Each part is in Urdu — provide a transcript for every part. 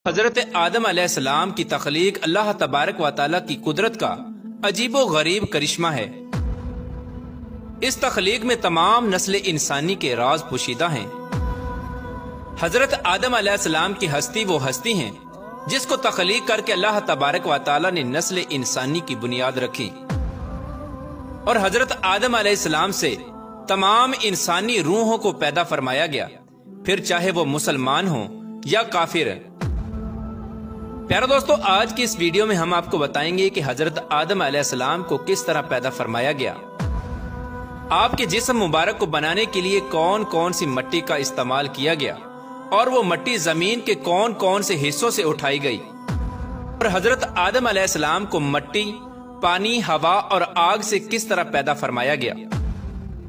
حضرت آدم علیہ السلام کی تخلیق اللہ تبارک و تعالیٰ کی قدرت کا عجیب و غریب کرشمہ ہے۔ اس تخلیق میں تمام نسل انسانی کے راز پوشیدہ ہیں۔ حضرت آدم علیہ السلام کی ہستی وہ ہستی ہیں جس کو تخلیق کر کے اللہ تبارک و تعالیٰ نے نسل انسانی کی بنیاد رکھی، اور حضرت آدم علیہ السلام سے تمام انسانی روحوں کو پیدا فرمایا گیا، پھر چاہے وہ مسلمان ہوں یا کافر۔ پیارے دوستو، آج کی اس ویڈیو میں ہم آپ کو بتائیں گے کہ حضرت آدم علیہ السلام کو کس طرح پیدا فرمایا گیا، آپ کے جسم مبارک کو بنانے کے لیے کون کون سی مٹی کا استعمال کیا گیا، اور وہ مٹی زمین کے کون کون سے حصوں سے اٹھائی گئی، اور حضرت آدم علیہ السلام کو مٹی، پانی، ہوا اور آگ سے کس طرح پیدا فرمایا گیا،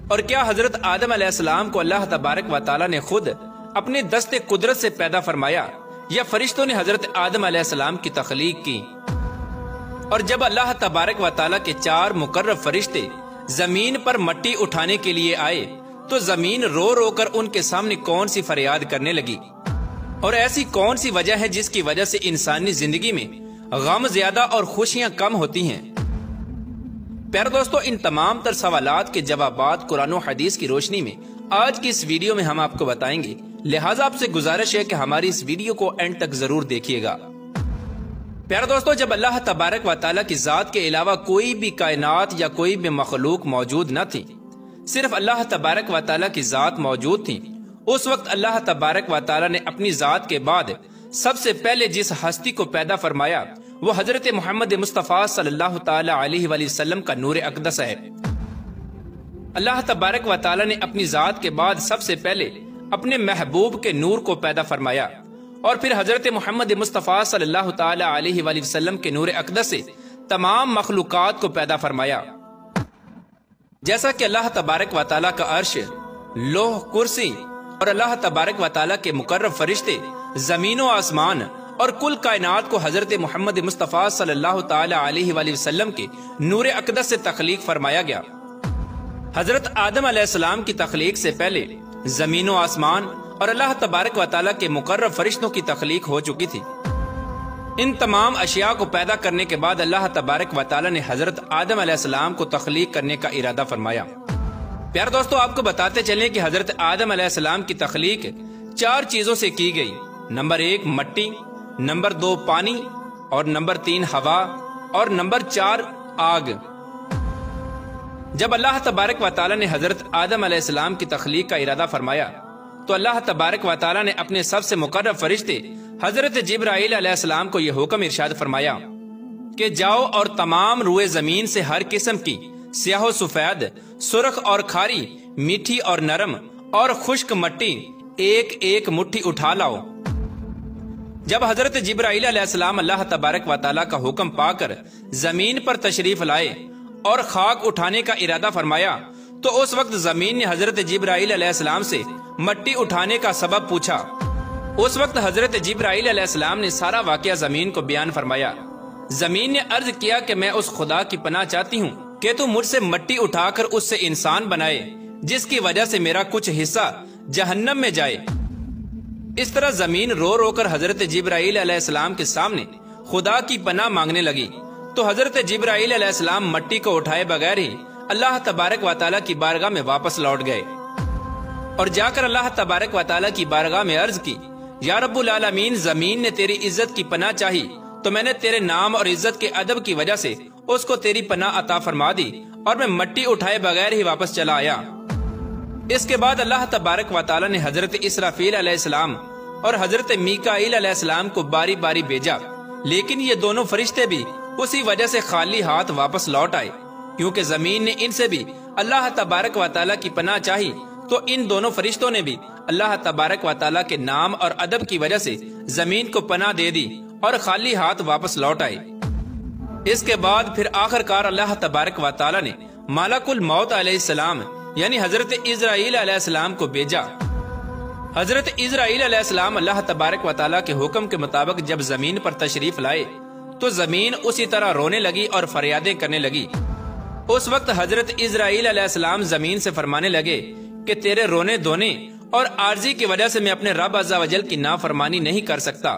اور کیا حضرت آدم علیہ السلام کو اللہ تبارک و تعالیٰ نے خود اپنے دست قدرت سے پیدا فرمایا یا فرشتوں نے حضرت آدم علیہ السلام کی تخلیق کی؟ اور جب اللہ تبارک و تعالیٰ کے 4 مقرب فرشتے زمین پر مٹی اٹھانے کے لیے آئے تو زمین رو رو کر ان کے سامنے کون سی فریاد کرنے لگی، اور ایسی کون سی وجہ ہے جس کی وجہ سے انسانی زندگی میں غم زیادہ اور خوشیاں کم ہوتی ہیں؟ پیارے دوستو، ان تمام تر سوالات کے جوابات قرآن و حدیث کی روشنی میں آج کی اس ویڈیو میں ہم آپ کو بتائیں گے، لہٰذا آپ سے گزارش ہے کہ ہماری اس ویڈیو کو اینڈ تک ضرور دیکھیے گا۔ پیارے دوستو، جب اللہ تبارک و تعالیٰ کی ذات کے علاوہ کوئی بھی کائنات یا کوئی بھی مخلوق موجود نہ تھی، صرف اللہ تبارک و تعالیٰ کی ذات موجود تھی، اس وقت اللہ تبارک و تعالیٰ نے اپنی ذات کے بعد سب سے پہلے جس ہستی کو پیدا فرمایا وہ حضرت محمد مصطفیٰ صلی اللہ تعالیٰ علیہ وآلہ وسلم کا نور اقدس ہے۔ اللہ تبارک و تعالیٰ نے اپنی ذات کے بعد سب سے پہلے اپنے محبوب کے نور کو پیدا فرمایا، اور پھر حضرت محمد مصطفیٰ صلی اللہ تعالیٰ علیہ وآلہ وسلم کے نور اقدس سے تمام مخلوقات کو پیدا فرمایا، جیسا کہ اللہ تبارک و تعالیٰ کا عرش، لوح، کرسی اور اللہ تبارک و تعالیٰ کے مقرب فرشتے، زمین و آسمان اور کل کائنات کو حضرت محمد مصطفیٰ صلی اللہ تعالیٰ علیہ وآلہ وسلم کے نور اقدس سے تخلیق فرمایا گیا۔ حضرت آدم علیہ السلام کی تخلیق سے پہلے زمین و آسمان اور اللہ تبارک و تعالیٰ کے مقرب فرشتوں کی تخلیق ہو چکی تھی۔ ان تمام اشیاء کو پیدا کرنے کے بعد اللہ تبارک و تعالیٰ نے حضرت آدم علیہ السلام کو تخلیق کرنے کا ارادہ فرمایا۔ پیارے دوستو، آپ کو بتاتے چلیں کہ حضرت آدم علیہ السلام کی تخلیق 4 چیزوں سے کی گئی۔ نمبر 1 مٹی، نمبر 2 پانی، اور نمبر 3 ہوا، اور نمبر 4 آگ۔ جب اللہ تبارک و تعالیٰ نے حضرت آدم علیہ السلام کی تخلیق کا ارادہ فرمایا تو اللہ تبارک و تعالیٰ نے اپنے سب سے مقرب فرشتے حضرت جبرائیل علیہ السلام کو یہ حکم ارشاد فرمایا کہ جاؤ اور تمام روئے زمین سے ہر قسم کی سیاہ و سفید، سرخ اور کھاری، میٹھی اور نرم اور خشک مٹی ایک ایک مٹھی اٹھا لاؤ۔ جب حضرت جبرائیل علیہ السلام اللہ تبارک و تعالیٰ کا حکم پا کر زمین پر تشریف لائے اور خاک اٹھانے کا ارادہ فرمایا تو اس وقت زمین نے حضرت جبرائیل علیہ السلام سے مٹی اٹھانے کا سبب پوچھا۔ اس وقت حضرت جبرائیل علیہ السلام نے سارا واقعہ زمین کو بیان فرمایا۔ زمین نے عرض کیا کہ میں اس خدا کی پناہ چاہتی ہوں کہ تو مجھ سے مٹی اٹھا کر اس سے انسان بنائے جس کی وجہ سے میرا کچھ حصہ جہنم میں جائے۔ اس طرح زمین رو رو کر حضرت جبرائیل علیہ السلام کے سامنے خدا کی پناہ مانگنے لگی، تو حضرت جبرائیل علیہ السلام مٹی کو اٹھائے بغیر ہی اللہ تبارک و تعالیٰ کی بارگاہ میں واپس لوٹ گئے، اور جا کر اللہ تبارک و تعالیٰ کی بارگاہ میں عرض کی، یا رب العالمین، زمین نے تیری عزت کی پناہ چاہی تو میں نے تیرے نام اور عزت کے ادب کی وجہ سے اس کو تیری پناہ عطا فرما دی، اور میں مٹی اٹھائے بغیر ہی واپس چلا آیا۔ اس کے بعد اللہ تبارک و تعالیٰ نے حضرت اسرافیل علیہ السلام اور حضرت میکائیل علیہ السلام کو باری باری بھیجا، لیکن یہ دونوں فرشتے بھی اسی وجہ سے خالی ہاتھ واپس لوٹ آئے، کیونکہ زمین نے ان سے بھی اللہ تبارک و تعالیٰ کی پناہ چاہی تو ان دونوں فرشتوں نے بھی اللہ تبارک و تعالیٰ کے نام اور ادب کی وجہ سے زمین کو پناہ دے دی اور خالی ہاتھ واپس لوٹ آئے۔ اس کے بعد پھر آخر کار اللہ تبارک و تعالیٰ نے ملک الموت علیہ السلام یعنی حضرت اسرائیل علیہ السلام کو بھیجا۔ حضرت اسرائیل علیہ السلام اللہ تبارک و تعالیٰ کے حکم کے مطابق جب زمین پر تشریف لائے تو زمین اسی طرح رونے لگی اور فریادیں کرنے لگی۔ اس وقت حضرت اسرائیل علیہ السلام زمین سے فرمانے لگے کہ تیرے رونے دھونے اور عارضی کی وجہ سے میں اپنے رب عز و جل کی نافرمانی نہیں کر سکتا،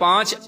5